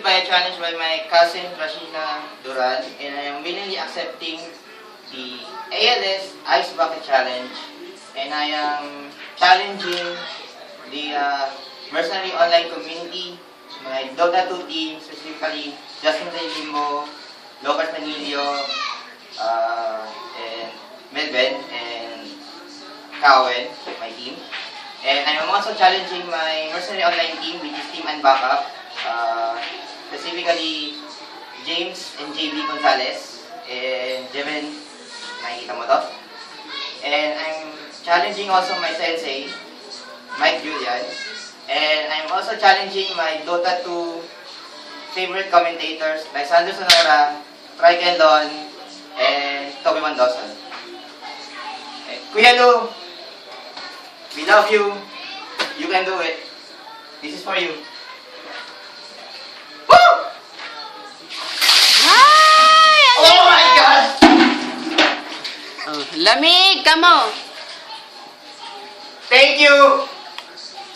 by a challenge by my cousin Rashina Duran, and I am willingly accepting the ALS Ice Bucket Challenge, and I am challenging the mercenary online community, my Dota 2 team, specifically Justin Limbo, Lucas Manilio, and Melvin, and Cowen, my team. And I am also challenging my mercenary online team, which is Team and Backup, specifically James and JB Gonzalez, and Jeven, nakikita mo to. And I'm challenging also my sensei, Mike Julian. And I'm also challenging my Dota 2 favorite commentators, like Sandro Sonora, Troy Kendon, and Toby Mendoza. Kuya Lu, we love you. You can do it. This is for you. Woo! Ay! Oh my God! Oh, lamig ka mo. Thank you!